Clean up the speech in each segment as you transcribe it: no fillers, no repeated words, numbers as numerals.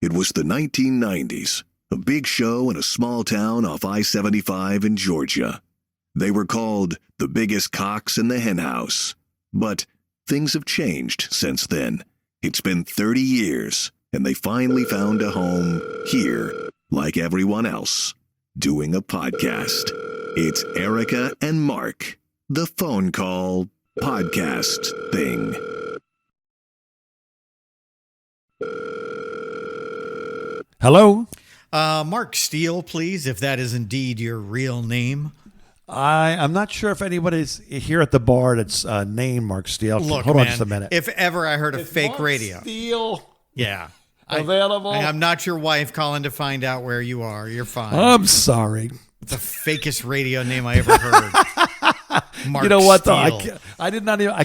It was the 1990s, a big show in a small town off I-75 in Georgia. They were called the biggest cocks in the henhouse. But things have changed since then. It's been 30 years, and they finally found a home here, like everyone else, doing a podcast. It's Erica and Mark, the phone call podcast thing. Hello? Mark Steele, please, if that is indeed your real name. I'm not sure if anybody's here at the bar that's named Mark Steele. Look, Hold man, on just a minute. If ever I heard a fake Mark radio. Steele Yeah. available? I'm not your wife calling to find out where you are. You're fine. I'm sorry. It's the fakest radio name I ever heard. Mark You know what, though? Steele. I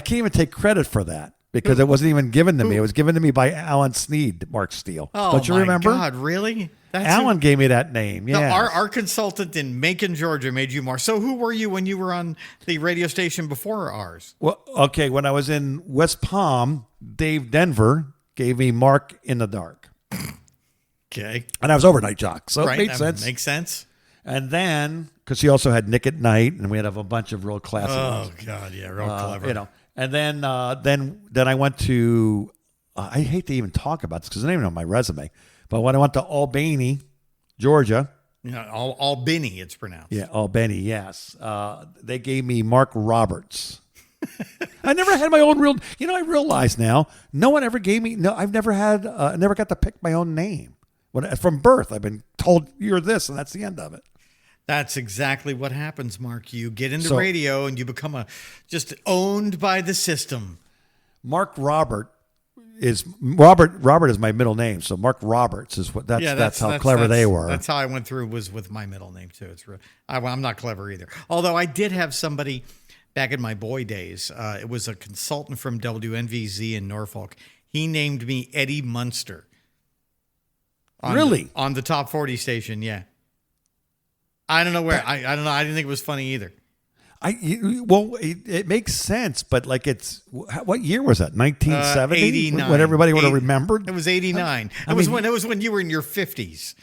can't even take credit for that because it wasn't even given to me. It was given to me by Alan Sneed, Mark Steele. Oh, Don't you my remember? God, really? Alan gave me that name. No, Yeah. our consultant in Macon, Georgia made you Mark. So who were you when you were on the radio station before ours? Well, okay, when I was in West Palm, Dave Denver gave me Mark in the Dark. Okay. And I was overnight jock, so Right. it made that sense. Makes sense. And then, because he also had Nick at Night, and we had a bunch of real classic ones. Oh, God, yeah, real clever. You know, and then I went to. I hate to even talk about this because it's not even on my resume. But when I went to Albany, Georgia, Albany, it's pronounced. yeah, Albany, yes, they gave me Mark Roberts. I never had my own real. You know, I realize now, no one ever gave me. No, I've never had. I never got to pick my own name. From birth, I've been told you're this, and that's the end of it. That's exactly what happens, Mark. You get into radio and you become just owned by the system. Robert is my middle name, so Mark Roberts is what. That's how clever they were. That's how I went through was with my middle name too. It's real. I'm not clever either. Although I did have somebody back in my boy days. It was a consultant from WNVZ in Norfolk. He named me Eddie Munster. Really? On the top 40 station, yeah. I don't know where. I don't know. I didn't think it was funny either. It makes sense, but like what year was that? 1970? 89. When everybody would have remembered? It was 89. It was when you were in your 50s.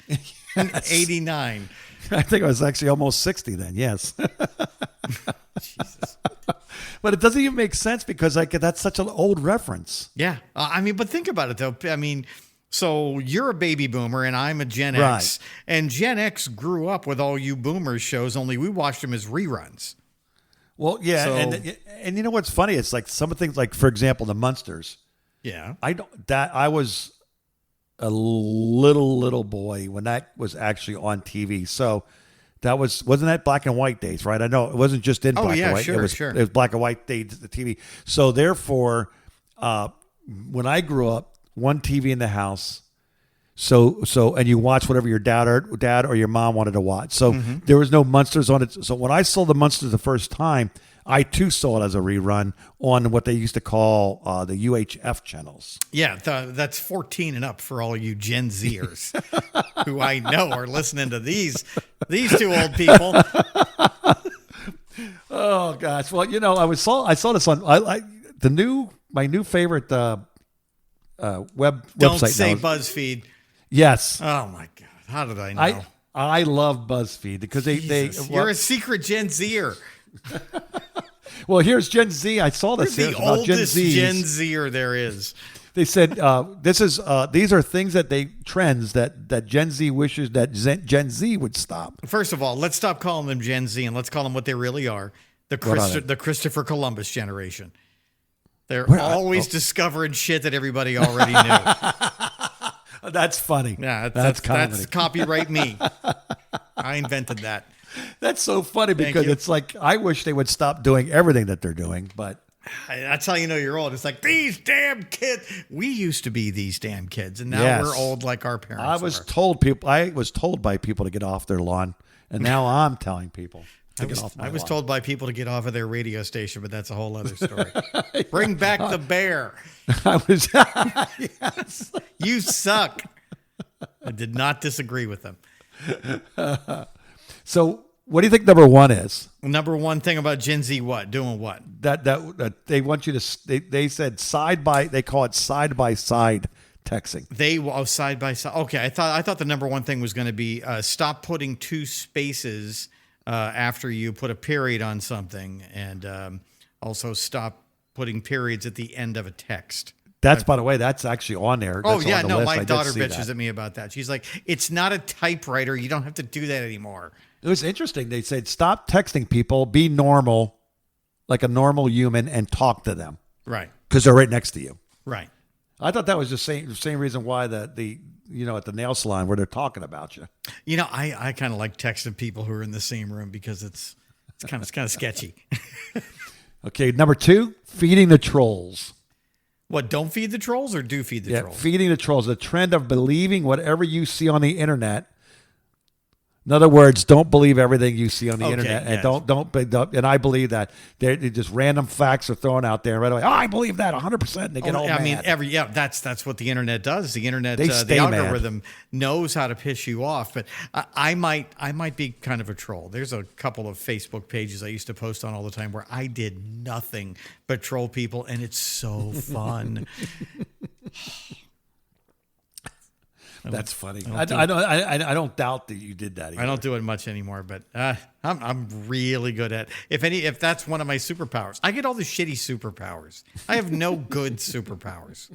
Yes. 89. I think I was actually almost 60 then, yes. Jesus. But it doesn't even make sense because that's such an old reference. Yeah. But think about it, though. So you're a baby boomer and I'm a Gen X. Right. And Gen X grew up with all you boomers shows, only we watched them as reruns. Well, yeah. And you know what's funny? It's like some of the things, like, for example, the Munsters. Yeah. I was a little boy when that was actually on TV. So wasn't that black and white days, right? I know it wasn't just in black and white. Sure, it was black and white days, the TV. So therefore, when I grew up, one TV in the house. So and you watch whatever your dad or your mom wanted to watch. So there was no Munsters on it. So when I saw the Munsters the first time, I too saw it as a rerun on what they used to call the UHF channels. Yeah, that's 14 and up for all you Gen Zers who I know are listening to these two old people. Oh gosh! Well, you know, I saw this on my new favorite website. Don't say now. BuzzFeed. Yes. Oh my God! How did I know? I love BuzzFeed because you're a secret Gen Zer. Well, here's Gen Z. I saw this. You're the oldest Gen Zer there is. They said these are things trends that Gen Z wishes that Gen Z would stop. First of all, let's stop calling them Gen Z and let's call them what they really are: the Christopher Columbus generation. They're always discovering shit that everybody already knew. That's funny. Yeah, that's copyright me. I invented that. That's so funny because it's like I wish they would stop doing everything that they're doing, but that's how you know you're old. It's like these damn kids. We used to be these damn kids, and now we're old like our parents. I was told by people to get off their lawn, and now I'm telling people. I was told by people to get off of their radio station, but that's a whole other story. Bring back the bear. Yes. You suck. I did not disagree with them. So what do you think number one is? Number one thing about Gen Z, what? Doing what? That they want you to, they said they call it side by side texting. They will side by side. Okay, I thought the number one thing was going to be stop putting two spaces after you put a period on something, and also stop putting periods at the end of a text. That's, by the way, that's actually on there. Oh, That's yeah, on the no, list. my I did daughter see bitches that. at me about that. She's like, it's not a typewriter. You don't have to do that anymore. It was interesting. They said, stop texting people, be normal, like a normal human, and talk to them. Right. Because they're right next to you. Right. I thought that was the same reason why the at the nail salon where they're talking about you. You know, I kind of like texting people who are in the same room because it's kind of sketchy. Okay, number 2, feeding the trolls. What, don't feed the trolls or do feed the trolls? Feeding the trolls. The trend of believing whatever you see on the internet. In other words, don't believe everything you see on the internet, and yes. don't. And I believe that they're just random facts are thrown out there right away. Oh, I believe that 100%. And they get all mad. I mean, that's what the internet does. The internet, They the stay algorithm knows how to piss you off. But I might be kind of a troll. There's a couple of Facebook pages I used to post on all the time where I did nothing but troll people, and it's so fun. That's funny. I don't doubt that you did that either. I don't do it much anymore, but I'm really good at if that's one of my superpowers. I get all the shitty superpowers. I have no good superpowers.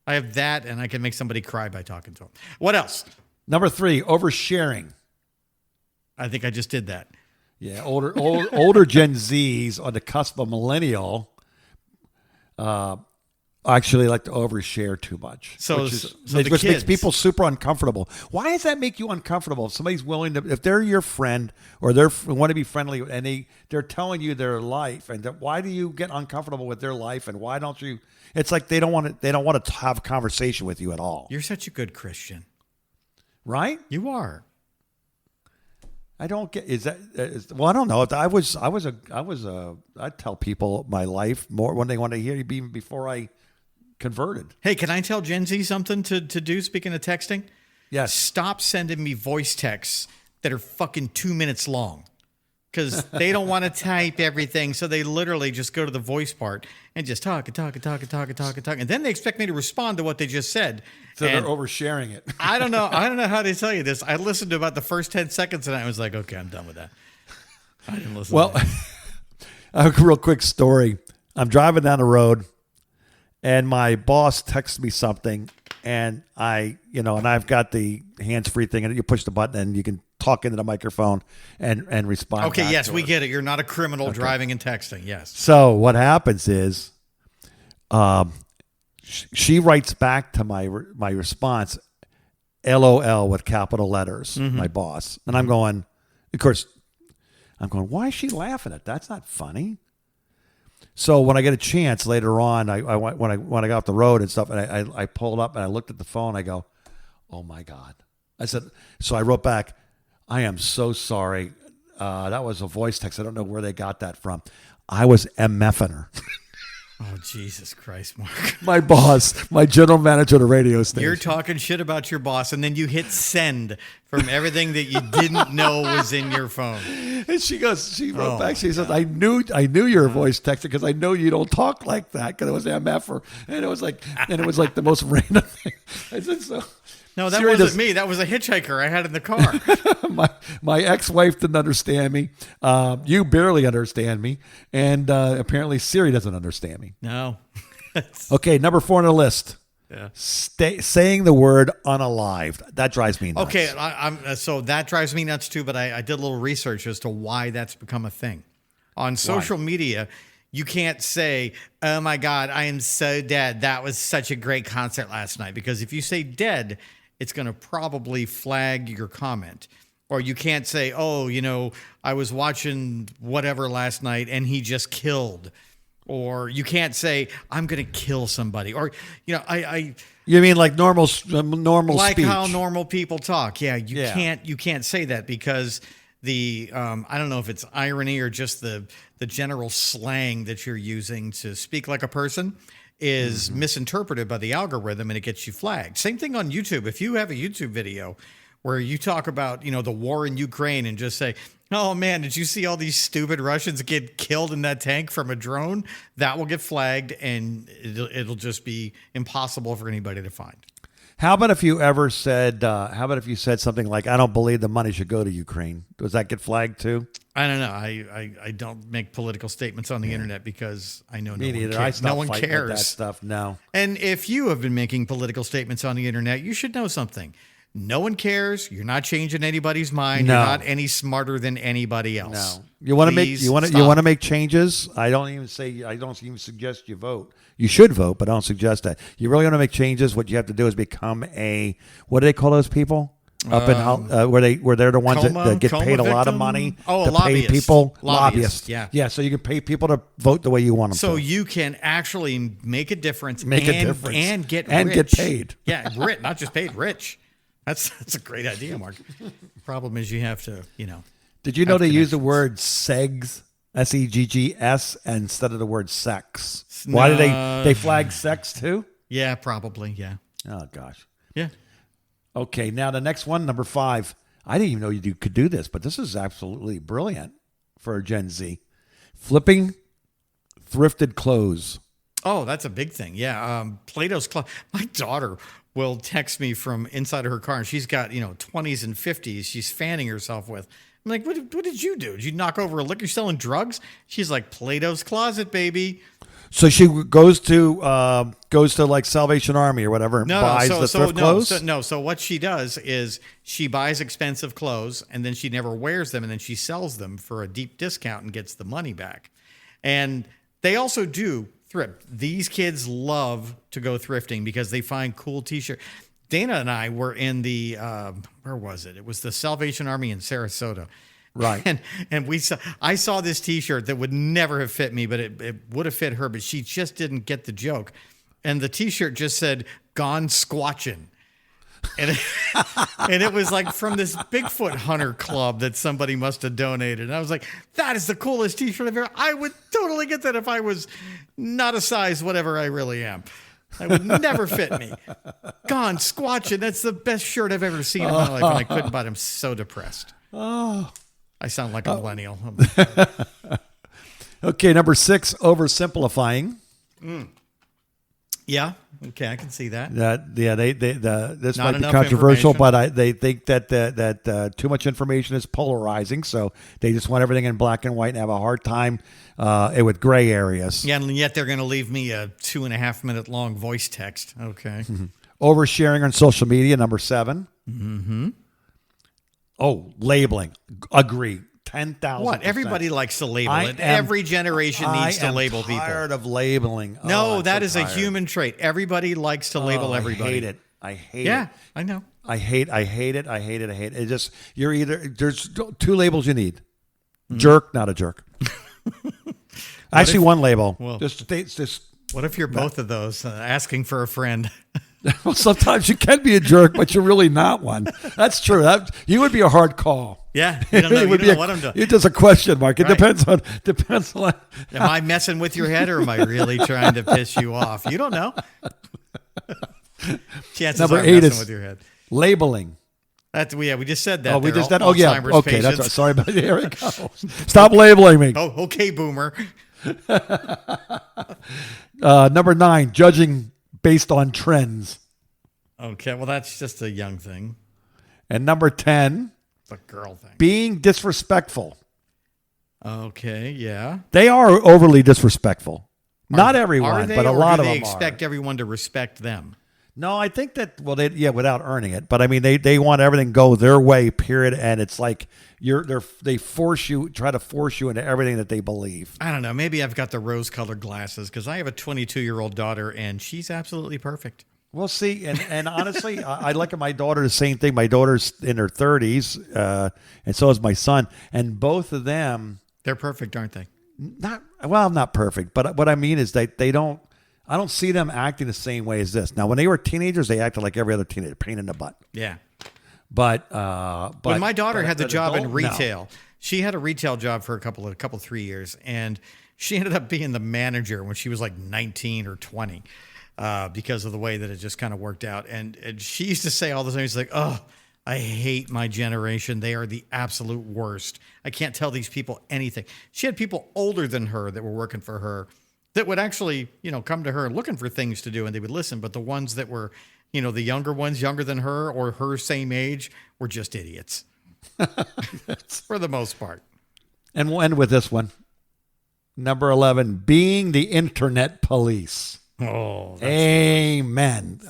I have that, and I can make somebody cry by talking to them. What else? Number 3, oversharing. I think I just did that. Yeah, older Gen Zs on the cusp of millennial actually like to overshare too much. Which makes kids, people super uncomfortable. Why does that make you uncomfortable? If somebody's willing to, if they're your friend or they want to be friendly and they're telling you their life, and why do you get uncomfortable with their life, and why don't you? It's like they don't want to have a conversation with you at all. You're such a good Christian, right? You are. I don't get. Well, I don't know. I'd tell people my life more when they want to hear, even before I converted. Hey, can I tell Gen Z something to do? Speaking of texting, yes. Stop sending me voice texts that are fucking 2 minutes long, because they don't want to type everything, so they literally just go to the voice part and just talk, and then they expect me to respond to what they just said. So they're oversharing it. I don't know how to tell you this. I listened to about the first 10 seconds and I was like, okay, I'm done with that. I didn't listen. Well, a real quick story. I'm driving down the road, and my boss texts me something, and I've got the hands-free thing, and you push the button, and you can talk into the microphone and respond. Okay, yes, we get it. You're not a criminal driving and texting. Yes. So what happens is, she writes back to my response, LOL with capital letters, my boss, and I'm going, why is she laughing at that? That's not funny. So when I get a chance later on, when I got off the road and stuff, and I pulled up and I looked at the phone, I go, oh my God. So I wrote back, I am so sorry. That was a voice text. I don't know where they got that from. I was MFing her. Oh, Jesus Christ, Mark. My boss, my general manager of the radio station. You're talking shit about your boss, and then you hit send from everything that you didn't know was in your phone. And she wrote back, she says, I knew you were voice texting because I know you don't talk like that, because it was MFer. And it was like the most random thing. I said, so. No, that wasn't me. That was a hitchhiker I had in the car. my ex-wife didn't understand me. You barely understand me. And apparently Siri doesn't understand me. No. Okay, number 4 on the list. Yeah. Saying the word unalived. That drives me nuts. Okay, so that drives me nuts too, but I did a little research as to why that's become a thing. On social media, you can't say, oh my God, I am so dead. That was such a great concert last night. Because if you say dead, it's going to probably flag your comment. Or you can't say, oh, I was watching whatever last night and he just killed. Or you can't say, I'm going to kill somebody. Or, You mean like normal like speech? How normal people talk. Yeah, you can't say that because the I don't know if it's irony or just the general slang that you're using to speak like a person is misinterpreted by the algorithm, and it gets you flagged. Same thing on YouTube. If you have a YouTube video where you talk about, the war in Ukraine and just say, oh man, did you see all these stupid Russians get killed in that tank from a drone? That will get flagged, and it'll just be impossible for anybody to find. How about if you ever said? How about if you said something like, "I don't believe the money should go to Ukraine"? Does that get flagged too? I don't know. I don't make political statements on the internet because I know Me no one neither. cares. No one With that cares. stuff. No. And if you have been making political statements on the internet, you should know something. No one cares. You're not changing anybody's mind. No. You're not any smarter than anybody else. No. You want to make Please you want to stop. make changes. I don't even suggest you vote. You should vote, but I don't suggest that. You really want to make changes. What you have to do is become a, what do they call those people? Up in where they're the ones that get paid a lot of money Oh, to a lobbyist. pay people. Lobbyists, yeah. Yeah. So you can pay people to vote the way you want them So to. you can actually make a difference, Make a and, difference. and get And rich. get paid. Yeah, rich, not just paid, rich. That's a great idea, Mark. Problem is you have to, Did you know have they use the connections. word segs, SEGGS, instead of the word sex? Why do they flag sex too? Yeah, probably, yeah. Oh gosh. Yeah. Okay, now the next one, number 5. I didn't even know you could do this, but this is absolutely brilliant for Gen Z. Flipping thrifted clothes. Oh, that's a big thing. Yeah. Plato's Club. My daughter will text me from inside of her car, and she's got, 20s and 50s she's fanning herself with. I'm like, what did you do? Did you knock over a liquor? You're selling drugs? She's like, Plato's Closet, baby. So she goes to like Salvation Army or whatever and buys the thrift clothes? So what she does is she buys expensive clothes and then she never wears them and then she sells them for a deep discount and gets the money back. And they also do thrift. These kids love to go thrifting because they find cool t-shirts. Dana and I were in the where was it? It was the Salvation Army in Sarasota. Right. And I saw this t-shirt that would never have fit me, but it would have fit her, but she just didn't get the joke. And the t-shirt just said, "Gone Squatchin'." And it was like from this Bigfoot hunter club that somebody must have donated. And I was like, that is the coolest t-shirt I've ever. I would totally get that if I was not a size whatever I really am. That would never fit me. Gone Squatchin'. That's the best shirt I've ever seen in my life. And I couldn't buy it. I'm so depressed. Oh. I sound like a millennial. Okay, number 6, oversimplifying. Yeah. Okay, I can see that. This Not might be enough controversial, information. but they think that too much information is polarizing, so they just want everything in black and white and have a hard time with gray areas. Yeah, and yet they're going to leave me a 2.5 minute long voice text. Okay. Oversharing on social media, number 7. Mm-hmm. Oh, labeling. Agree. 10,000%. What? Everybody likes to label it. Every generation needs to label people. I'm tired of labeling. No, I'm that so is tired. a human trait. Everybody likes to label everybody. I hate it. I hate it. Yeah, I know. I hate it. It just, you're either, there's 2 labels you need. Jerk, not a jerk. Actually, one label. Well- just What if you're both of those, asking for a friend? well, sometimes you can be a jerk, but you're really not one. That's true. You would be a hard call. Yeah, you don't know, It would you don't be know what I'm doing. It's just a question mark. It Right. depends on. Am I messing with your head or am I really trying to piss you off? You don't know. Chances Number are 8 messing is with your head. labeling. We just said that. Oh, we They're just did. Oh, yeah. Alzheimer's Okay, that's patients. right. Sorry about Here it goes. Stop labeling me. Oh, okay, boomer. Number 9, judging based on trends. Okay, well, that's just a young thing. And number 10, It's a girl thing. being disrespectful. Okay, yeah. They are overly disrespectful. Not everyone, Are they, but a or lot do of they them expect are. everyone to respect them? No, I think that, without earning it. But I mean, they want everything go their way, period. And it's like they try to force you into everything that they believe. I don't know. Maybe I've got the rose-colored glasses because I have a 22-year-old daughter and she's absolutely perfect. We'll see. And honestly, I look at my daughter, the same thing. My daughter's in her 30s, and so is my son. And both of them, They're perfect, aren't they? not perfect. But what I mean is I don't see them acting the same way as this. Now, when they were teenagers, they acted like every other teenager, pain in the butt. Yeah. But When my daughter had the an job in adult, no. retail, she had a retail job for a couple 3 years, and she ended up being the manager when she was like 19 or 20 because of the way that it just kind of worked out. And she used to say all the time, she's like, "Oh, I hate my generation. They are the absolute worst. I can't tell these people anything." She had people older than her that were working for her that would actually, come to her looking for things to do, and they would listen. But the ones that were the younger ones, younger than her or her same age, were just idiots for the most part. And we'll end with this one. Number 11, being the internet police. Oh, Amen.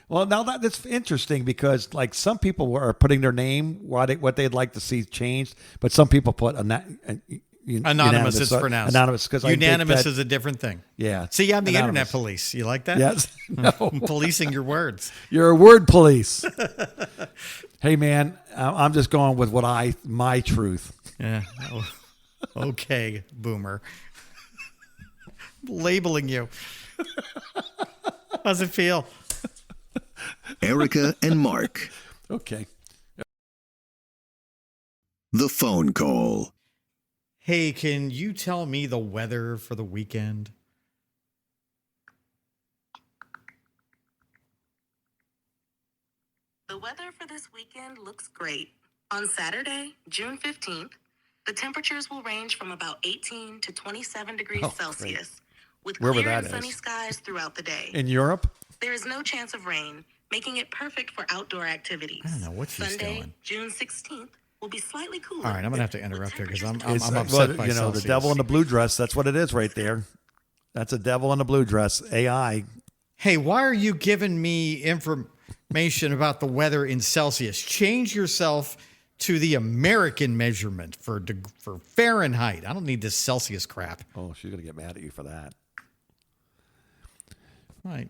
Well, now that's interesting because like some people are putting their name, what they'd like to see changed, but some people put anonymous is pronounced. Anonymous, because unanimous is a different thing. Yeah. See, I'm the Anonymous. internet police. You like that? Yes. No. Policing your words. You're a word police. Hey, man, I'm just going with my truth. Yeah. Oh, okay, boomer. Labeling you. How's it feel? Erica and Mark. Okay. The phone call. Hey, can you tell me the weather for the weekend? The weather for this weekend looks great. On Saturday, June 15th, the temperatures will range from about 18 to 27 degrees Celsius, with Wherever clear that and sunny is. skies throughout the day. In Europe? There is no chance of rain, making it perfect for outdoor activities. I don't know what she's Sunday, doing. June 16th, will be slightly cooler. All right, I'm going to have to interrupt her because I'm It's, upset by the Celsius. devil in the blue dress. That's what it is right there. That's a devil in a blue dress. AI. Hey, why are you giving me information about the weather in Celsius? Change yourself to the American measurement for Fahrenheit. I don't need this Celsius crap. Oh, she's going to get mad at you for that. Right.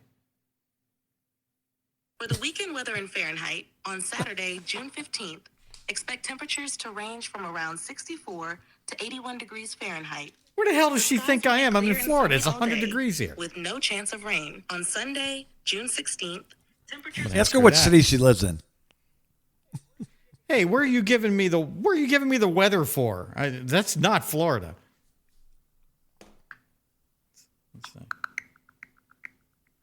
For the weekend weather in Fahrenheit, on Saturday, June 15th, expect temperatures to range from around 64 to 81 degrees Fahrenheit. Where the hell does she think I am? I'm in Clear and Florida. It's sunny all 100 day, degrees here. with no chance of rain. On Sunday, June 16th, temperatures Ask her her what that. city she lives in. Hey, where are you giving me the weather for? That's not Florida. What's that?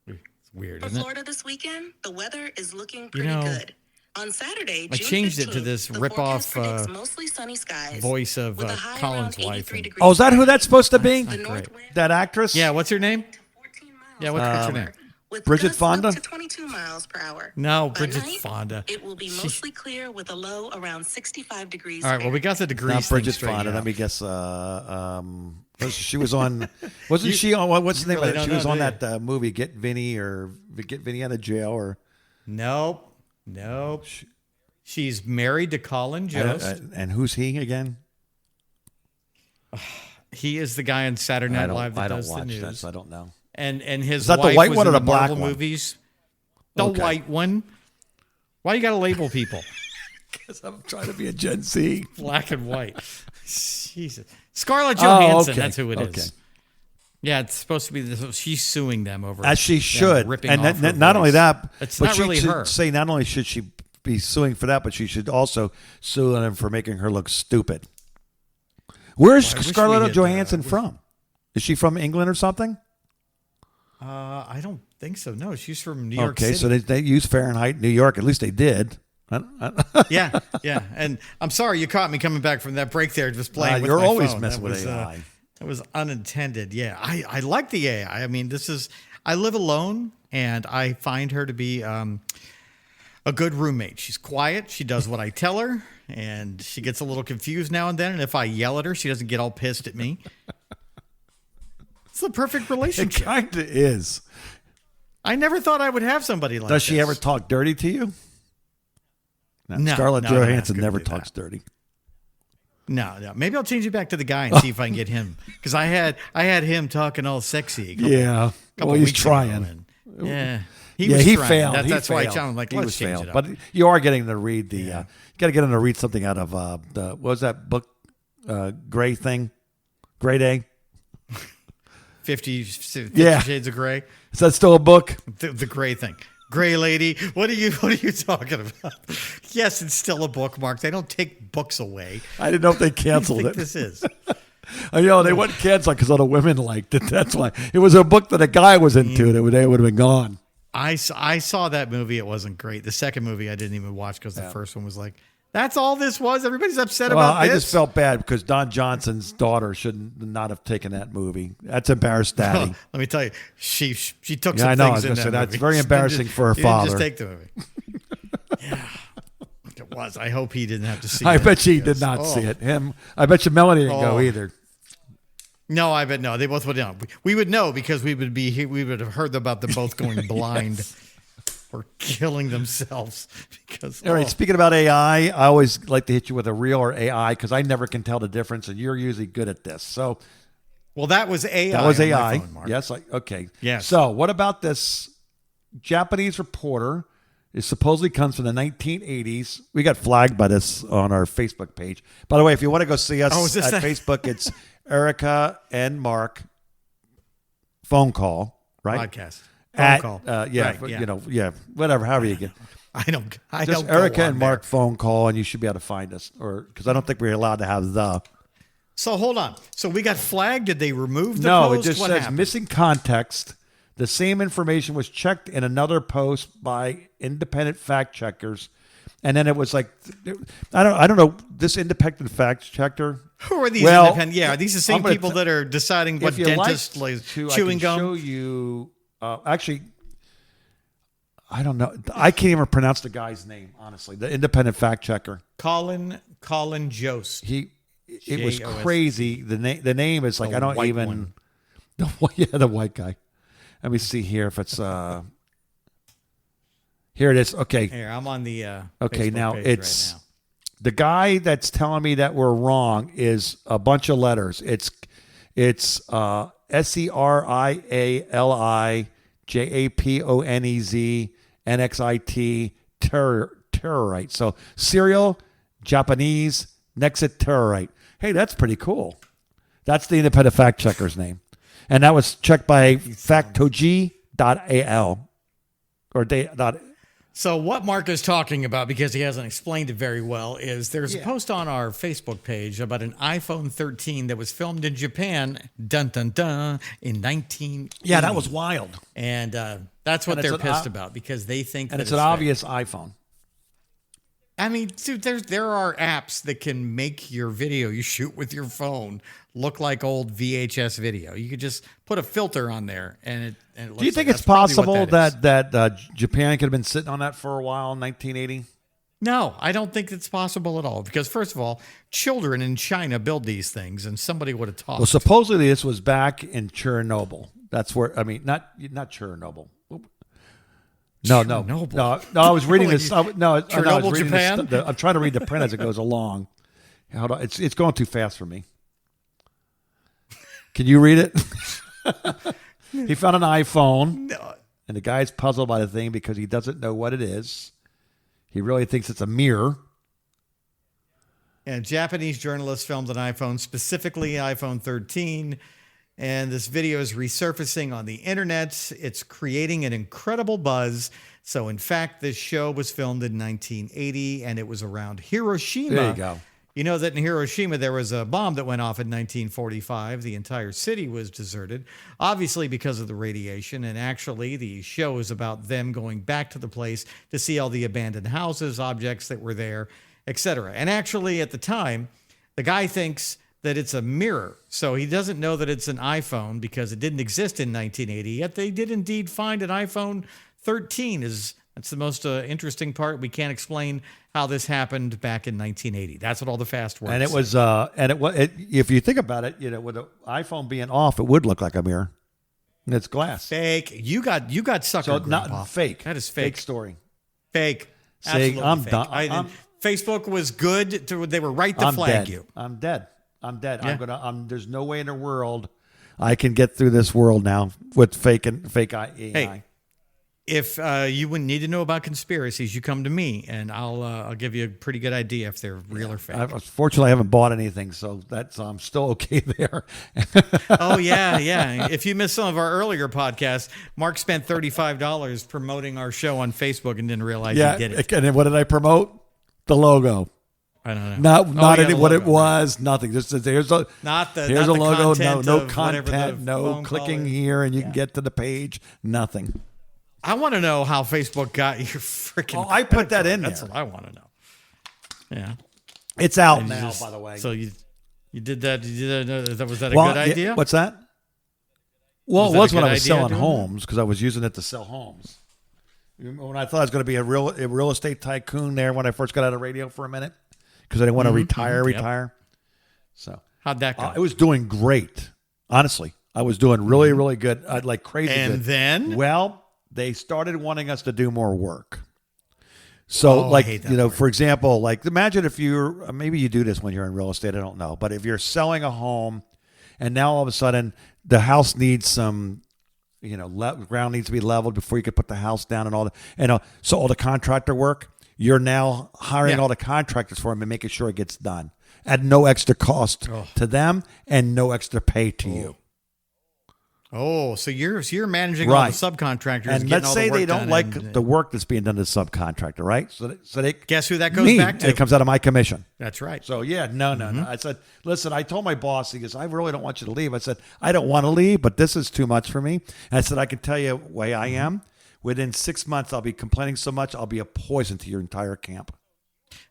It's weird, For isn't it? Florida this weekend, the weather is looking pretty know, good. On Saturday, I June changed it 15th, to this the rip-off, forecast predicts mostly sunny skies, voice of with a high Colin's around wife. 83 degrees Oh, is that who that's supposed to be? The great. north wind That actress? Yeah, what's her name? to 14 miles Yeah, what's per her name? hour, with Bridget gusts Fonda? up to 22 miles per hour. No, By Bridget night, Fonda. It will be She- mostly clear with a low around 65 degrees. All right, well, we got the degrees Not thing Bridget straightened Fonda. out. Let me guess. She was on. Wasn't she on? What's the name really of it? don't She was know, on do you? that movie Get Vinny out of jail or. Nope. She's married to Colin Jost. And who's he again? He is the guy on Saturday Night Live that I don't does the watch news. that, so I don't know. And his Is that the wife white was one in or the black Marvel one? movies. The Okay. white one. Why you got to label people? Because I'm trying to be a Gen Z. Black and white. Jesus. Scarlett Johansson. okay. That's who it is. Okay. Yeah, it's supposed to be this. She's suing them over. As she should. ripping And off her not only voice. that, It's but not she really should her. say not only should she be suing for that, but she should also sue them for making her look stupid. Where's Well, I wish we Scarlett had, Johansson from? Is she from England or something? I don't think so. No, she's from New York Okay, City. so they use Fahrenheit, New York. At least they did. Yeah. And I'm sorry you caught me coming back from that break there, just playing with you're my always phone. messing That with was, AI. That was unintended. Yeah, I like the AI. I mean, I live alone, and I find her to be a good roommate. She's quiet. She does what I tell her, and she gets a little confused now and then. And if I yell at her, she doesn't get all pissed at me. It's the perfect It relationship. kind of is. I never thought I would have somebody like Does she this. ever talk dirty to you? No, Scarlett no, I don't ask Johansson her to never do talks that. dirty. No. Maybe I'll change it back to the guy and see if I can get him. Because I had him talking all sexy. Yeah. Couple Well, he's weeks ago, trying. and- yeah. He trying. failed. That's why I challenged him. Like, he let's was change failed. it up. But you are getting to read the. You got to get him to read something out of the. What was that book? Gray thing, Gray Day. 50 Yeah. Shades of Gray. Is that still a book? The gray thing. Gray lady. What are you talking about? Yes, it's still a bookmark. They don't take books away. I didn't know if they What do you canceled think it. this is? They wouldn't cancel because all the women liked it. That's why it was a book that a guy was into. They would have been gone. I saw that movie. It wasn't great. The second movie I didn't even watch because the first one was like, That's all this was. Everybody's upset Well, about I this. just felt bad because Don Johnson's daughter should not have taken that movie. That's embarrassed Daddy. Let me tell you, she took Yeah, some I know. I things was in gonna that say, that's movie. very She embarrassing didn't- for her she didn't father. Just take the movie. Yeah, it was. I hope he didn't have to see. I it bet she because- did not see it. I bet you Melanie didn't go Oh. either. No, I bet no. They both would know. We would know because we would have heard about them both going blind or killing themselves. Because All right, speaking about AI, I always like to hit you with a real or AI because I never can tell the difference, and you're usually good at this. So well, that was AI. that was on my AI. phone, Mark. Yes. Okay. Yes. So what about this Japanese reporter? It supposedly comes from the 1980s. We got flagged by this on our Facebook page. By the way, if you want to go see us is this at that? Facebook, it's Erica and Mark phone call, right? Podcast. At, Phone call. Right, whatever, however you get. I don't. Just go Erica on and there. Mark phone call, and you should be able to find us, or because I don't think we're allowed to have the. So hold on. So we got flagged. Did they remove the No, post? it just What says happened? missing context. The same information was checked in another post by independent fact checkers, and then it was like, I don't know. This independent fact checker. Who are these Well, independent? Yeah, are these the I'm same gonna people that are deciding what If you dentist like is to, chewing I can gum? show you. Actually, I don't know. I can't even pronounce the guy's name. Honestly, the independent fact checker. Colin Jost. It was J-O-S-T. crazy. The name is like The I don't white even. one. The white guy. Let me see here if it's here it is. Okay. Here, I'm on the Okay, Facebook now page it's right now. the guy that's telling me that we're wrong is a bunch of letters. It's SERIALIJAPONEZNXIT terrorite. So serial Japanese Nexit terrorite. Hey, that's pretty cool. That's the independent fact checker's name. And that was checked by factoji.al or dot. So what Mark is talking about, because he hasn't explained it very well, is there's a post on our Facebook page about an iPhone 13 that was filmed in Japan, dun dun dun, in 1980. Yeah, that was wild. And that's what And it's they're an pissed o- about because they think And that it's an fake. obvious iPhone. I mean, dude, there are apps that can make your video you shoot with your phone look like old VHS video. You could just put a filter on there, and it looks Do you think like it's that's probably possible what that is. that Japan could have been sitting on that for a while in 1980? No, I don't think it's possible at all. Because first of all, children in China build these things, and somebody would have taught. Well, supposedly this was back in Chernobyl. That's where not Chernobyl. No. I was reading this. I was Chernobyl, reading Japan? I'm trying to read the print as it goes along. Hold on, it's going too fast for me. Can you read it? He found an iPhone, and the guy's puzzled by the thing because he doesn't know what it is. He really thinks it's a mirror. And Japanese journalists filmed an iPhone, specifically iPhone 13. And this video is resurfacing on the internet. It's creating an incredible buzz. So, in fact, this show was filmed in 1980, and it was around Hiroshima. There you go. You know that in Hiroshima, there was a bomb that went off in 1945. The entire city was deserted, obviously because of the radiation. And actually, the show is about them going back to the place to see all the abandoned houses, objects that were there, etc. And actually, at the time, the guy thinks that it's a mirror. So he doesn't know that it's an iPhone because it didn't exist in 1980. Yet they did indeed find an iPhone 13. That's the most interesting part. We can't explain how this happened back in 1980. That's what all the fast words. And it was, if you think about it, with the iPhone being off, it would look like a mirror. And it's glass. fake. You got sucker. So Grandpa. not fake. That is fake. Fake story. Fake. See, Absolutely I'm fake. done. Facebook was good. They were right to I'm flag dead. you. I'm dead. Yeah. There's no way in the world I can get through this world now with fake AI. Hey, if you wouldn't need to know about conspiracies, you come to me, and I'll give you a pretty good idea if they're real or fake. Fortunately, I haven't bought anything, so I'm still okay there. Oh yeah. If you missed some of our earlier podcasts, Mark spent $35 promoting our show on Facebook and didn't realize he did it. And then what did I promote? The logo. I don't know. Not yeah, any, the what logo, it was. Nothing. Just here's a Not the here's not a the logo. content No of whatever the content. No phone call clicking is. here, and you can get to the page. Nothing. I want to know how Facebook got your freaking. Oh, I put that in That's there. what I want to know. Yeah. It's out And you now, just- by the way. So you did that. Was that a Well, good idea? What's that? Well, Was it that was a when good I was idea selling doing homes because I was using it to sell homes. When I thought I was going to be a real estate tycoon there when I first got out of radio for a minute because I didn't want to retire. So How'd that go? it was doing great. Honestly, I was doing really, really good. Like crazy And good. then? Well, they started wanting us to do more work. So, I hate that part. for example, like imagine if you're, maybe you do this when you're in real estate, I don't know. But if you're selling a home and now all of a sudden the house needs some, ground needs to be leveled before you could put the house down and all that. And so all the contractor work, you're now hiring all the contractors for them and making sure it gets done at no extra cost to them and no extra pay to you. Oh, so you're managing all the subcontractors. And getting let's all say the work they don't done like the work that's being done to the subcontractor, right? So they guess who that goes me, back to? and it comes out of my commission. That's right. So no. I said, listen, I told my boss, he goes, I really don't want you to leave. I said, I don't want to leave, but this is too much for me. And I said, I can tell you the way I am. Within 6 months, I'll be complaining so much, I'll be a poison to your entire camp.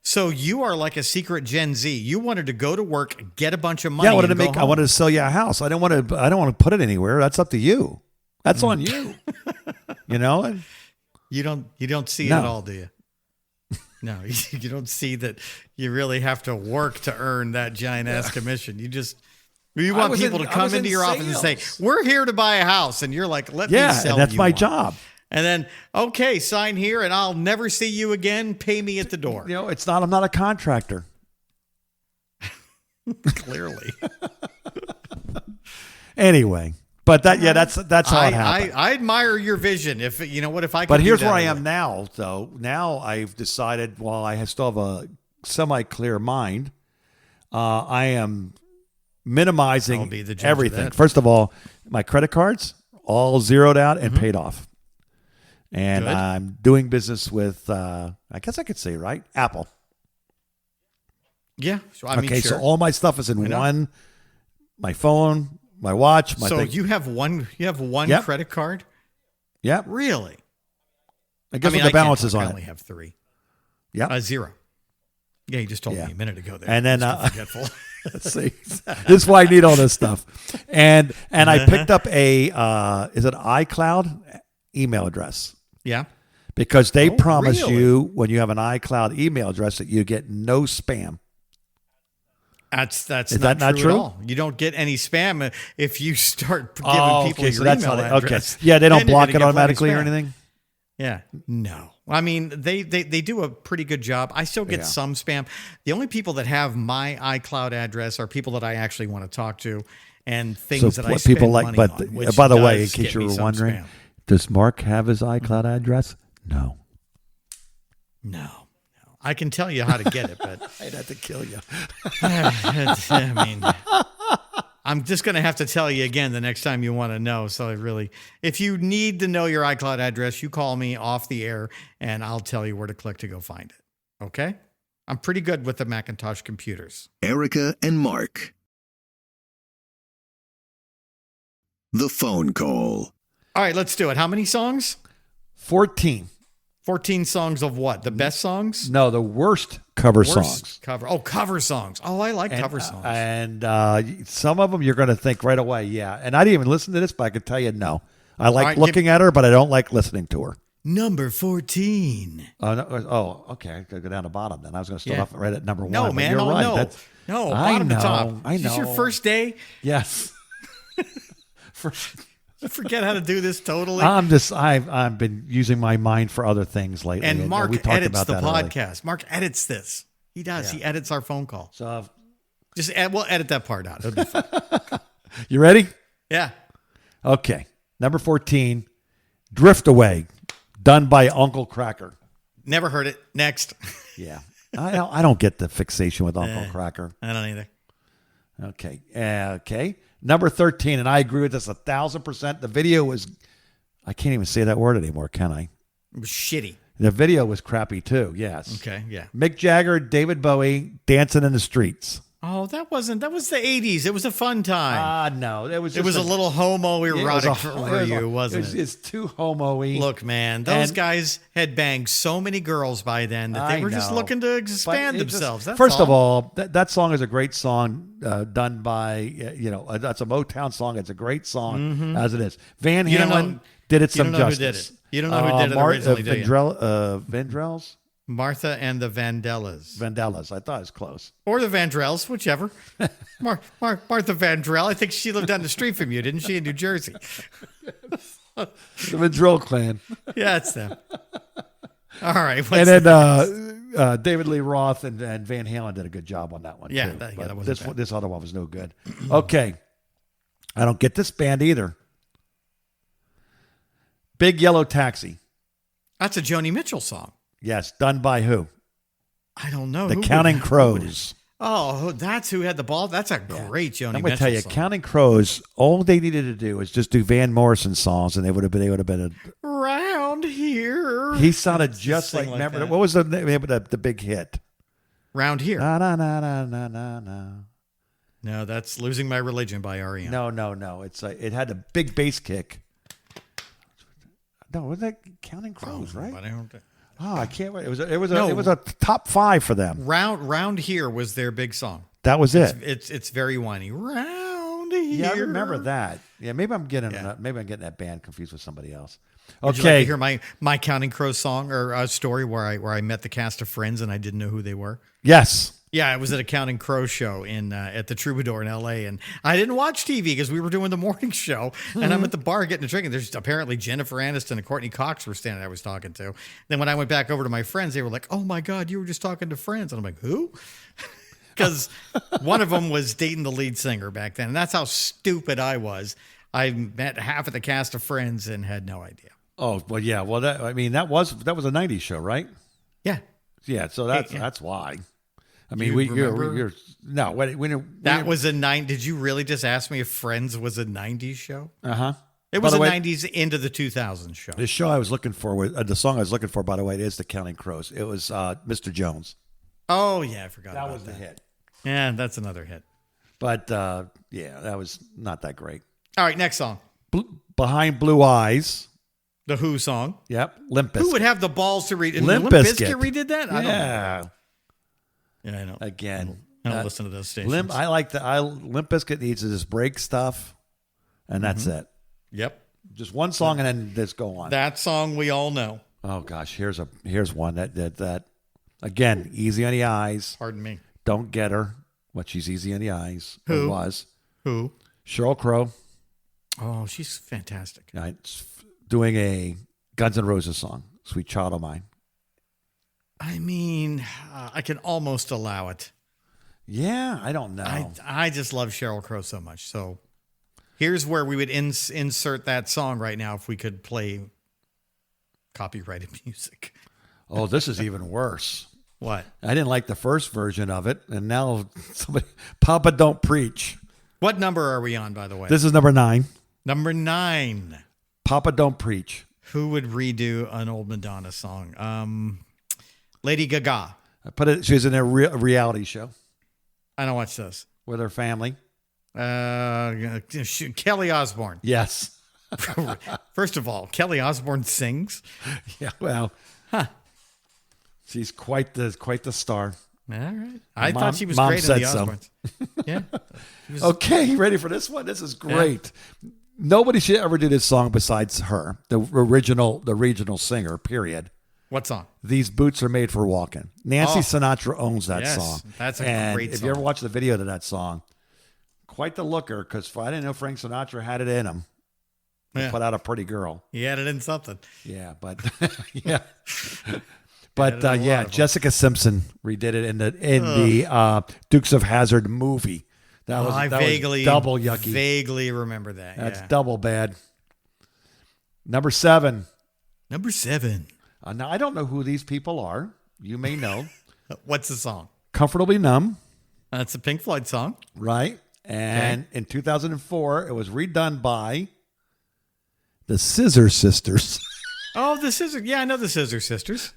So you are like a secret Gen Z. You wanted to go to work, get a bunch of money. Yeah, I I wanted to sell you a house. I don't want to put it anywhere. That's up to you. That's on you. And You don't see it at all, do you? No, you don't see that you really have to work to earn that giant ass commission. You want people to come into your office and say, "We're here to buy a house," and you're like, "Let me sell and that's you my one." job. And then, okay, sign here, and I'll never see you again. Pay me at the door. I'm not a contractor. Clearly. Anyway, but that's how it happened. I admire your vision. If I could. But do here's that, where I would. am now, though. Now I've decided, while I still have a semi-clear mind, I am I'll minimizing be the judge of everything. that. First of all, my credit cards all zeroed out and paid off. And Good. I'm doing business with, I guess I could say, right? Apple. Yeah. So, I mean, Okay, sure. so all my stuff is in one, my phone, my watch, my So thing. you have one Yep. credit card? Yep. Really? I guess I mean, what the I can't balance is talk. on I it. only have 3. Yep. 0. Yeah, you just told Yeah. me a minute ago there. And then, Mr. Forgetful. See, this is why I need all this stuff. And I picked up a is it iCloud email address Yeah. because they promise really? you when you have an iCloud email address that you get no spam. That's Is not that not true true? at all. You don't get any spam if you start giving people okay, your so that's email not it. address. Okay, yeah, they don't Then you're block gonna it get plenty automatically or spam. anything. Yeah. No. I mean, they do a pretty good job. I still get some spam. The only people that have my iCloud address are people that I actually want to talk to and things that I what spend people like. money But on, which by the way, in does case get you me were some wondering, spam. does Mark have his iCloud address? No. No. I can tell you how to get it, but I'd have to kill you. I mean, I'm just going to have to tell you again the next time you want to know. So if you need to know your iCloud address, you call me off the air and I'll tell you where to click to go find it. Okay? I'm pretty good with the Macintosh computers. Erica and Mark. The phone call. All right, let's do it. How many songs? 14. 14 songs of what? The best songs? No, the worst cover Worst songs. cover songs. Oh, I like cover songs. And some of them you're going to think right away, yeah. And I didn't even listen to this, but I can tell you no. I like right, looking at her, but I don't like listening to her. Number 14. Okay. I could go down to bottom then. I was going to start off right at number 1. No, but man. You're Oh, right. no. No, I bottom to know, top. I Is this your know. first day? Yes. You forget how to do this totally? I've been using my mind for other things lately. And Mark we talked edits about the that earlier. podcast. Mark edits this. He does. Yeah. He edits our phone call. So We'll edit that part out. It'll be fun. you ready? Yeah. Okay. Number 14, Drift Away, done by Uncle Cracker. Never heard it. Next. Yeah. I don't get the fixation with Uncle Cracker. I don't either. Okay. Okay. Number 13, and I agree with this 1,000%. The video was, I can't even say that word anymore, can I? It was shitty. The video was crappy too, yes. Okay. Yeah. Mick Jagger, David Bowie, Dancing in the Streets. Oh, that was the 80s. It was a fun time. No, it was. It was a little homoerotic for you, wasn't it? It's too homo-y. Look, man, those guys had banged so many girls by then that they were just looking to expand themselves. First of all, that song is a great song done by, that's a Motown song. It's a great song as it is. Van Halen did it some justice. You don't know who did it originally, do you? Vandrells? Martha and the Vandellas. Vandellas. I thought it was close. Or the Vandrells, whichever. Martha Vandrell. I think she lived down the street from you, didn't she, in New Jersey? The Vandrell clan. Yeah, it's them. All right. And then David Lee Roth and Van Halen did a good job on that one, yeah, too. that wasn't bad. This other one was no good. Okay. I don't get this band either. Big Yellow Taxi. That's a Joni Mitchell song. Yes, done by who? I don't know. The Counting Crows. Oh, that's who had the ball. That's a great Joni Mitchell I'm going to tell you, song. Counting Crows, all they needed to do was just do Van Morrison songs, and they would have been Round Here. He sounded just like, remember, that. what was the name of the big hit? Round Here. Na, na, na, na, na, na, na. No, that's Losing My Religion by R.E.M. No. It had a big bass kick. No, wasn't that Counting Crows, right? But I don't. Oh, I can't wait. It was a top 5 for them. Round Here was their big song. That was it. It's very whiny. Round Here. Yeah, I remember that. Yeah, maybe I'm getting that band confused with somebody else. Would you like Okay. to hear my Counting Crows song or a story where I met the cast of Friends and I didn't know who they were? Yes. Yeah, I was at a Counting Crows show at the Troubadour in L.A. and I didn't watch TV because we were doing the morning show. And I'm at the bar getting a drink, and there's apparently Jennifer Aniston and Courtney Cox were standing. I was talking to. Then when I went back over to my friends, they were like, "Oh my God, you were just talking to Friends," and I'm like, "Who?" Because one of them was dating the lead singer back then, and that's how stupid I was. I met half of the cast of Friends and had no idea. Oh, well, yeah. Well, that was a 90s show, right? Yeah. Yeah, so that's why. I mean, remember? That was a 9. Did you really just ask me if Friends was a 90s show? Uh-huh. It was a 90s into the 2000s show. The show I was looking for, the song I was looking for, by the way, it is the Counting Crows. It was Mr. Jones. Oh, yeah, I forgot That about was the hit. Yeah, that's another hit. But, that was not that great. All right, next song. Behind Blue Eyes. The Who song. Yep, Limp Bizkit. Who would have the balls to read? Limp Bizkit Bizkit redid that? I don't know. Yeah, I know. Again. I don't listen to those stations. Limp Bizkit needs to just break stuff, and that's it. Yep. Just one song, and then just go on. That song we all know. Oh gosh, here's one that again, easy on the eyes. Pardon me. Don't get her, but she's easy on the eyes. Who? Or was Who? Sheryl Crow? Oh, she's fantastic. Doing a Guns N' Roses song, "Sweet Child of Mine." I mean, I can almost allow it. Yeah, I don't know. I just love Sheryl Crow so much. So here's where we would insert that song right now if we could play copyrighted music. Oh, this is even worse. What? I didn't like the first version of it, and now somebody, Papa Don't Preach. What number are we on, by the way? This is number 9. Number 9. Papa Don't Preach. Who would redo an old Madonna song? Lady Gaga. She was in a reality show I don't watch those. with her family. Kelly Osbourne. Yes. First of all, Kelly Osbourne sings. Yeah. Well, she's quite the star. All right. I thought she was Mom great in said the so. Osbournes. Yeah. Okay, you ready for this one? This is great. Yeah. Nobody should ever do this song besides her, the regional singer. Period. What song? These Boots Are Made for Walking. Nancy Sinatra owns that song. That's a great song. If you ever watch the video to that song, quite the looker, because I didn't know Frank Sinatra had it in him. Yeah. Put out a pretty girl. He had it in something. Yeah, but yeah. But Jessica Simpson redid it in the Dukes of Hazzard movie. That was double yucky. Vaguely remember that. That's double bad. Number 7. Number 7. Now I don't know who these people are. You may know. What's the song? Comfortably Numb. That's a Pink Floyd song, right? And in 2004, it was redone by the Scissor Sisters. Oh, the Scissor. Yeah, I know the Scissor Sisters.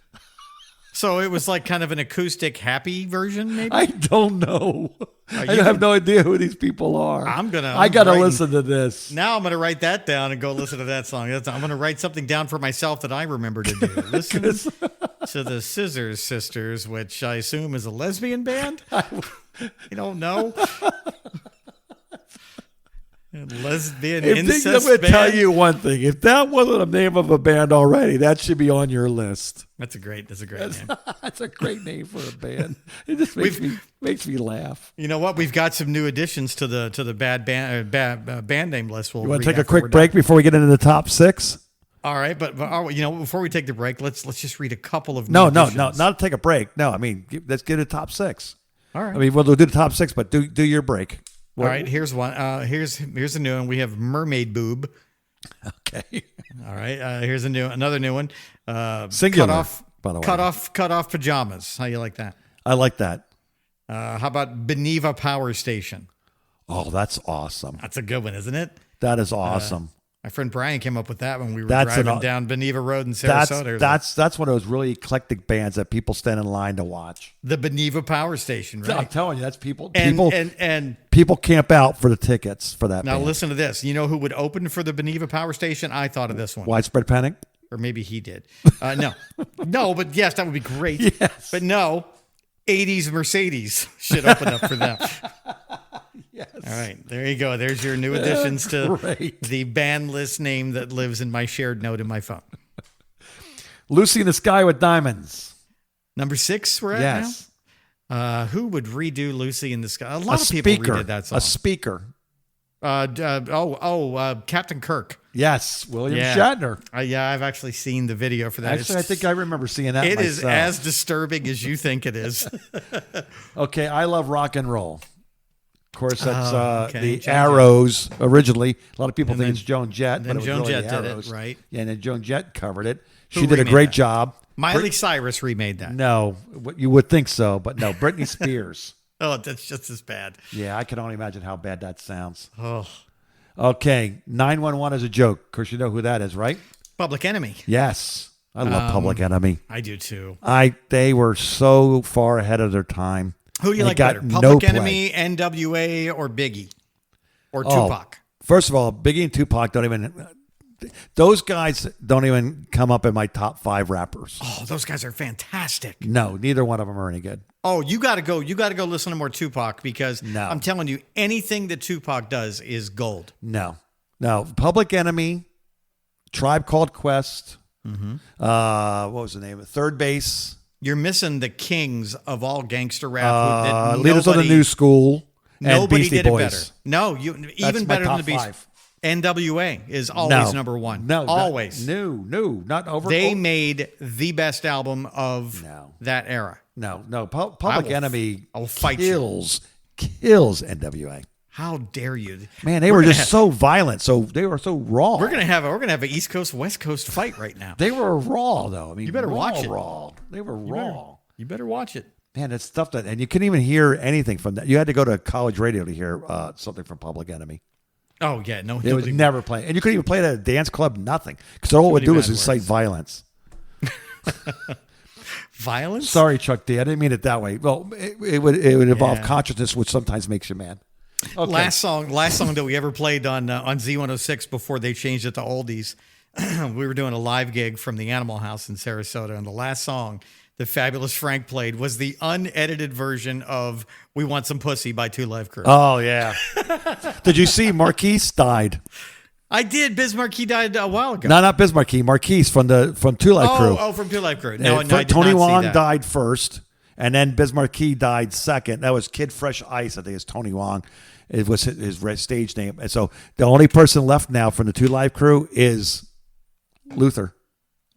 So it was like kind of an acoustic happy version, maybe? I don't know. I you have no idea who these people are. I'm I got to writing- listen to this. Now I'm going to write that down and go listen to that song. I'm going to write something down for myself that I remember to do. Listen to the Scissors Sisters, which I assume is a lesbian band. You don't know. Lesbian incest I'm going to band. tell you one thing. If that wasn't the name of a band already, that should be on your list. That's a great name. That's a great name for a band. It just makes me laugh. You know what? We've got some new additions to the bad band name list. We'll You want to read take a after we're quick done. break before we get into the top 6? All right, but before we take the break, let's just read a couple of No, new additions. not to take a break. No, I mean let's get a top 6. All right. I mean we'll do the top 6, but do your break. All right, here's one. Here's a new one. We have Mermaid Boob. Okay. All right, here's another new one. Singular, cut off, by the way. cut off pajamas. How you like that? I like that. How about Beneva Power Station? Oh, that's awesome. That's a good one, isn't it? That is awesome. My friend Brian came up with that when we were That's driving an- down Beneva Road in Sarasota. That's one of those really eclectic bands that people stand in line to watch. The Beneva Power Station, I'm right? telling you, that's people. And People camp out for the tickets for that. now band. listen to this. You know who would open for the Beneva Power Station? I thought of this one. Widespread Panic. Or maybe he did. No, but yes, that would be great. Yes. But no, 80s Mercedes should open up for them. Yes. All right, there you go. There's your new additions to Great. the band list name that lives in my shared note in my phone. Lucy in the Sky with Diamonds. Number 6, we're at Yes. now. Who would redo Lucy in the Sky? A lot A of people speaker. redid that song. A speaker. Captain Kirk. Yes. William Yeah. Shatner. Yeah, I've actually seen the video for that. Actually, I think I remember seeing that it is myself. as disturbing as you think it is. Okay, I love rock and roll. Of course, that's okay. the Joan Arrows originally. A lot of people And think then- it's Joan Jett, then but it was Joan really Jett the did it, Arrows. right? Yeah, and then Joan Jett covered it. Who She did a remade great that? job. Miley Cyrus remade that. No, you would think so, but no, Britney Spears. Oh, that's just as bad. Yeah, I can only imagine how bad that sounds. Oh, Okay, 911 is a joke. Of course, you know who that is, right? Public Enemy. Yes, I love Public Enemy. I do too. They were so far ahead of their time. Who do you They like got better? no Public play. Enemy, NWA, or Biggie? Or Oh, Tupac? First of all, Biggie and Tupac don't even. Those guys don't even come up in my top 5 rappers. Oh, those guys are fantastic. No, neither one of them are any good. Oh, you got to go. You got to go listen to more Tupac because No. I'm telling you, anything that Tupac does is gold. No. Public Enemy, Tribe Called Quest. What was the name? Third Base. You're missing the kings of all gangster rap. that Leaders of the New School. And Nobody Beastie did Boys. it better. No, even That's my better than top the Beast. 5. NWA is always number one. No, always. No, not over. They made the best album of No. that era. No. Public Enemy I will fight you. kills NWA. How dare you? Man, they were just so violent. They were so raw. We're gonna have an East Coast West Coast fight right now. They were raw, though. I mean, You better raw, watch it. Raw. They were raw. You better watch it. Man, it's stuff and you couldn't even hear anything from that. You had to go to college radio to hear something from Public Enemy. Oh yeah, no, It was never playing, and you couldn't even play it at a dance club. Nothing, because all it would do is bad incite words. violence. violence. Sorry, Chuck D. I didn't mean it that way. Well, it would involve Yeah. consciousness, which sometimes makes you mad. Okay. Last song that we ever played on Z106 before they changed it to oldies. We were doing a live gig from the Animal House in Sarasota, and the last song the Fabulous Frank played was the unedited version of "We Want Some Pussy" by Two Live Crew. Oh yeah. Did you see Marquise died? I did. Biz Markie died a while ago. No, not Biz Marquise from Two Live Crew. Oh, from Two Live Crew. No, I did Tony not see Wong that. died first, and then Biz Markie died second. That was Kid Fresh Ice. I think it's Tony Wong. It was his stage name. And so the only person left now from the Two Live Crew is Luther.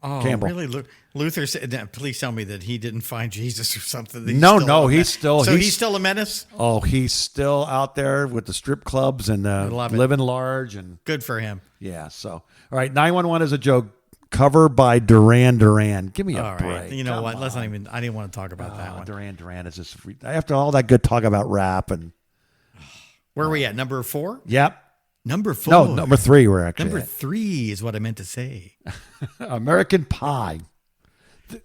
Oh, Campbell. really? Luther said, please tell me that he didn't find Jesus or something. No, he's still he's still a menace? Oh, he's still out there with the strip clubs and love it. living large and Good for him. yeah. So all right, 911 is a joke. Cover by Duran Duran. Give me a All right. break. You know Come what? Let's not on. even, I didn't want to talk about that one. Duran Duran is just after all that good talk about rap and Where are we at? Number 4? yep. Number 4. No, number 3 we're actually Number at. 3 is what I meant to say. American Pie.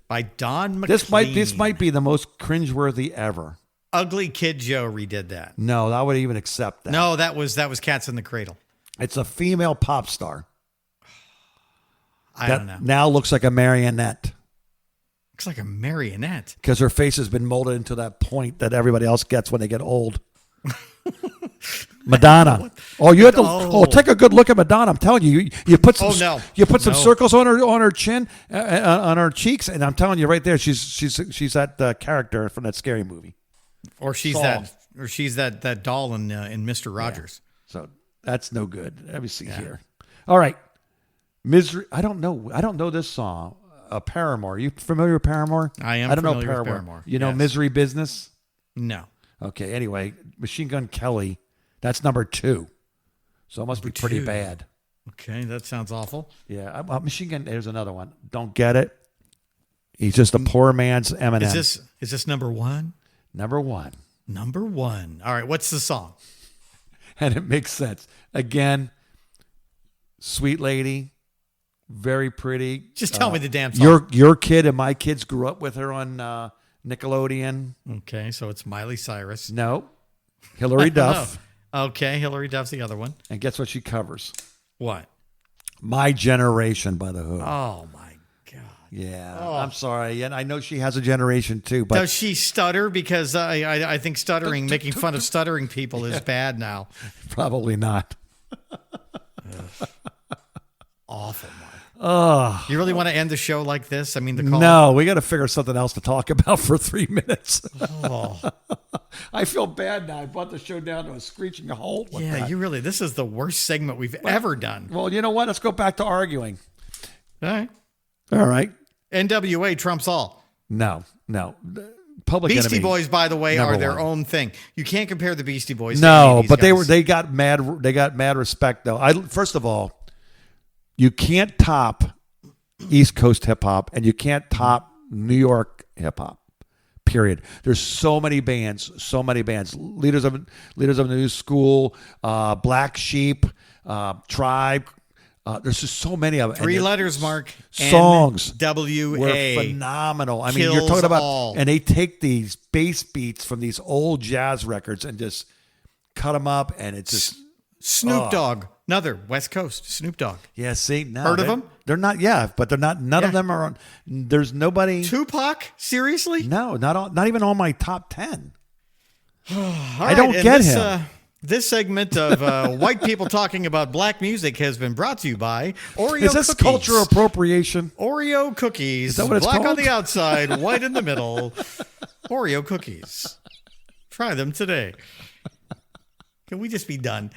by Don McLean. This might be the most cringeworthy ever. Ugly Kid Joe redid that. No, I would even accept that. No, that was Cats in the Cradle. It's a female pop star. I don't know. Now looks like a marionette Looks like a marionette. because her face has been molded into that point that everybody else gets when they get old. Madonna. Oh, you have to. Oh, take a good look at Madonna. I'm telling you, you put some. Oh, no. You put some No. circles on her chin, on her cheeks, and I'm telling you right there, she's that character from that scary movie. Or she's Song. that doll in Mr. Rogers. So that's no good. Let me see here. All right, Misery. I don't know this song. Paramore. You familiar with Paramore? I am. I don't know familiar with Paramore. Paramore. You know Yes. Misery Business? No. Okay. Anyway, Machine Gun Kelly. That's number 2. So it must be pretty 2. bad. Okay, that sounds awful. Yeah. Machine Gun. There's another one. Don't get it. He's just a poor man's Eminem. Is this number 1? Number 1? Number 1. All right. What's the song? And it makes sense. Again, sweet lady, very pretty. Just tell me the damn song. Your kid and my kids grew up with her on Nickelodeon. Okay, so it's Miley Cyrus. No, Hillary Duff. Okay, Hillary Duff's the other one. And guess what she covers? What? My Generation by The Who. Oh my God. Yeah, I'm sorry. And I know she has a generation too, but Does she stutter? Because I think stuttering, making fun of stuttering people is bad now. probably not. Awful, Mark. You really want to end the show like this? I mean, the call. No, we got to figure something else to talk about for 3 minutes. Oh. I feel bad now. I brought the show down to a screeching halt. With Yeah, that. this is the worst segment we've ever done. Well, you know what? Let's go back to arguing. All right. All right. NWA trumps all. No. Public Beastie Enemy. Boys, by the way, Number are their 1. own thing. You can't compare the Beastie Boys to No, any of these but guys. they got mad respect though. First of all, you can't top East Coast hip hop and you can't top New York hip hop. Period. There's so many bands. Leaders of the New School, Black Sheep, Tribe. There's just so many of them. 3 letters, Mark. Songs NWA were phenomenal. I mean, kills you're talking about, all. and they take these bass beats from these old jazz records and just cut them up, and it's just Snoop Dogg, another West Coast Snoop Dogg. yeah. See, no, Heard of them? They're not. Yeah, but they're not. None of Yeah. them are on. There's nobody. Tupac, seriously? No, not even on my top 10. All I don't and get this, him. This segment of white people talking about black music has been brought to you by Oreo Is this cookies. cultural appropriation? Oreo cookies. Is that what it's black on called? the outside, white in the middle. Oreo cookies. Try them today. Can we just be done?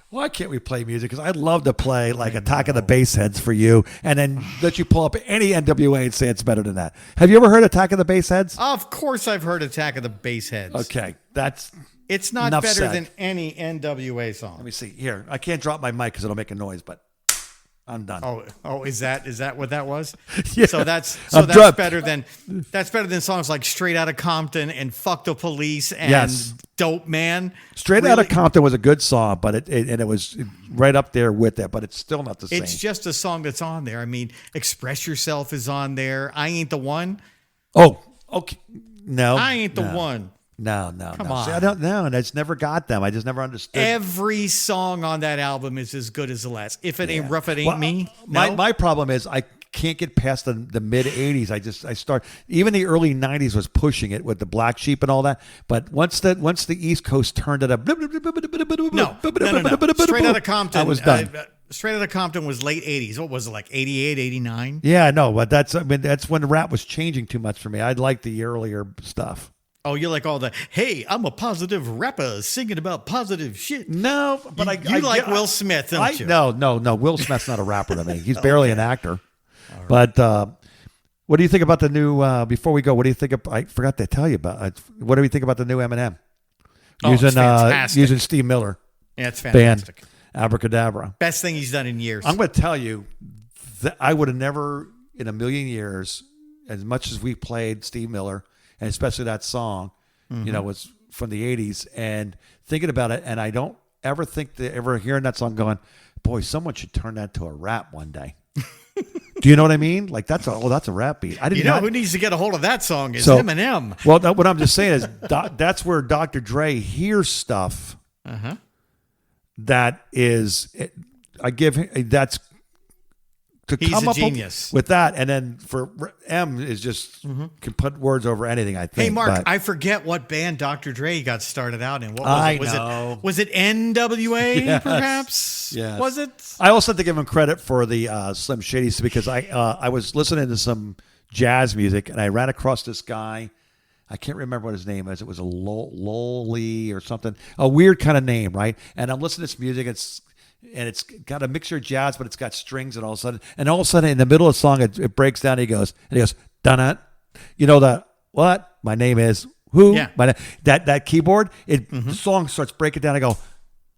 Why can't we play music? Because I'd love to play like Attack of the Bassheads for you, and then let you pull up any NWA and say it's better than that. Have you ever heard Attack of the Bassheads? Of course, I've heard Attack of the Bassheads. Okay, that's. It's not Enough better said. than any NWA song. Let me see here. I can't drop my mic because it'll make a noise, but I'm done. Oh, is that what that was? Yeah. So that's I'm drunk. better than songs like Straight Outta Compton and Fuck the Police and Yes. Dope Man. Straight Really, Outta Compton was a good song, but it was right up there with it, but it's still not the same. It's just a song that's on there. I mean, Express Yourself is on there. I Ain't the One. Oh, okay. No. I Ain't the no. One. No. Come See, on. I don't know. And I just never got them. I just never understood. Every song on that album is as good as the last. If it ain't rough, it ain't Well, me. No? My problem is I can't get past the mid 80s. I start even the early 90s was pushing it with the Black Sheep and all that. But once the East Coast turned it up, No. Straight Outta Compton. I was done. Straight Outta Compton was late 80s. What was it, like 88, 89? Yeah, no, but that's when the rap was changing too much for me. I like the earlier stuff. Oh, you like all the, hey, I'm a positive rapper singing about positive shit. No, but You like Will Smith, don't you? No. Will Smith's not a rapper to me. He's barely an actor. Right. But what do you think about the new? Before we go, what do you think? I forgot to tell you about. What do we think about the new Eminem? It's fantastic. Using Steve Miller Yeah, it's band fantastic. Abracadabra. Best thing he's done in years. I'm going to tell you that I would have never in a million years, as much as we played Steve Miller, and especially that song, was from the 80s, and thinking about it, and I don't ever think that ever hearing that song going, boy, someone should turn that to a rap one day. Do you know what I mean? Like that's a rap beat. I didn't You know who needs to get a hold of that song is So- Eminem. Well, what I'm just saying is that's where Dr. Dre hears stuff that is, I give him, that's to He's come a up genius. with that. And then for M is just can put words over anything, I think. Hey, Mark, but I forget what band Dr. Dre got started out in. What was I it? know. Was it NWA, Yes. perhaps? Yes. Was it? I also have to give him credit for the Slim Shadys because I was listening to some jazz music and I ran across this guy. I can't remember what his name is. It was a Lowly or something, a weird kind of name, right? And I'm listening to this music. It's got a mixture of jazz, but it's got strings, and all of a sudden, in the middle of the song, it breaks down. And he goes, done it. You know the what? My name is who? Yeah. That keyboard. The song starts breaking down. I go,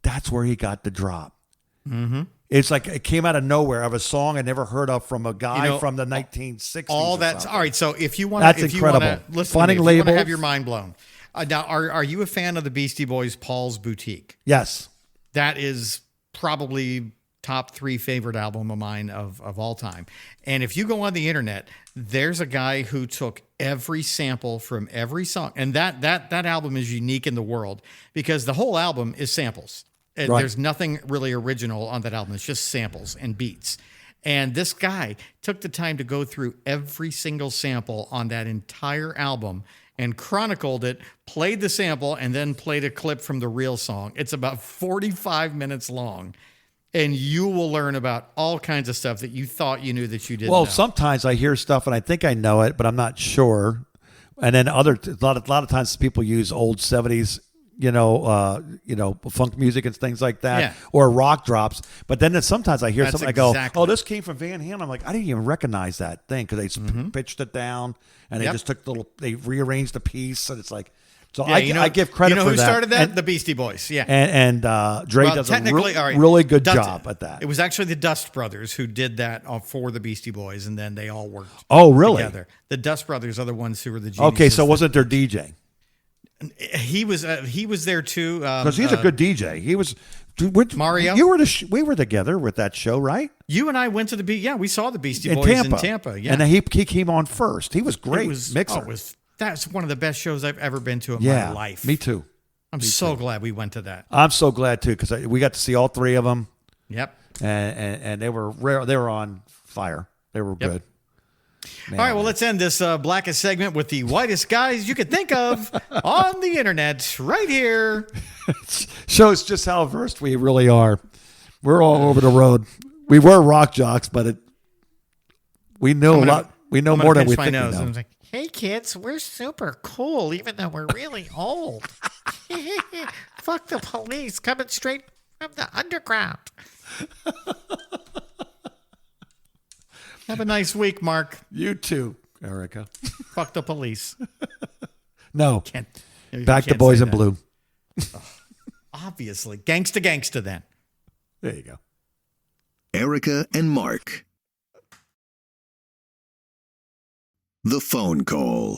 that's where he got the drop. Mm-hmm. It's like it came out of nowhere of a song I never heard of from a guy from the 1960s. All or that's something. all right. So if you want, That's if incredible. You want to listen, Finding to me, if you want to labels. have your mind blown. Now, are you a fan of the Beastie Boys' Paul's Boutique? Yes. That is probably top 3 favorite album of mine of all time. And if you go on the internet, there's a guy who took every sample from every song. And that album is unique in the world because the whole album is samples. And Right. there's nothing really original on that album. It's just samples and beats. And this guy took the time to go through every single sample on that entire album and chronicled it, played the sample, and then played a clip from the real song. It's about 45 minutes long. And you will learn about all kinds of stuff that you thought you knew that you didn't Well, know. sometimes I hear stuff and I think I know it, but I'm not sure. And then a lot of times people use old 70s, funk music and things like that, Yeah. or rock drops. But then sometimes I hear That's something, I go, exactly- "Oh, this came from Van Halen." I'm like, I didn't even recognize that thing because they pitched it down and they Yep. just took they rearranged the piece, and it's like, so Yeah, I give credit You know for who that. started that? And, The Beastie Boys. Yeah. and Dre Well, does a technically, all right, really good Dust- job at that. It was actually the Dust Brothers who did that for the Beastie Boys, and then they all worked Oh, really? together. The Dust Brothers are the ones who were the geniuses. Okay, so wasn't there DJ? He was there too. Because he's a good DJ. He was Mario? We were together with that show, right? You and I went to we saw the Beastie In Boys Tampa. in Tampa. Yeah, And he came on first. He was great. Mixer. That's one of the best shows I've ever been to in yeah, my life. me too. I'm so glad we went to that. I'm so glad too because we got to see all 3 of them, Yep. and they were rare. They were on fire. They were good. Man, All right, well, let's end this blackest segment with the whitest guys you could think of on the internet right here. shows just how versed we really are. We're all over the road. We were rock jocks, but we know a lot. We know more than we think we know. I was like, hey, kids, we're super cool, even though we're really old. Fuck the police coming straight from the underground. Have a nice week, Mark. You too, Erica. Fuck the police. No, You back to can't Boys say in that. Blue. Obviously. Gangsta then. There you go. Erica and Mark. The phone call.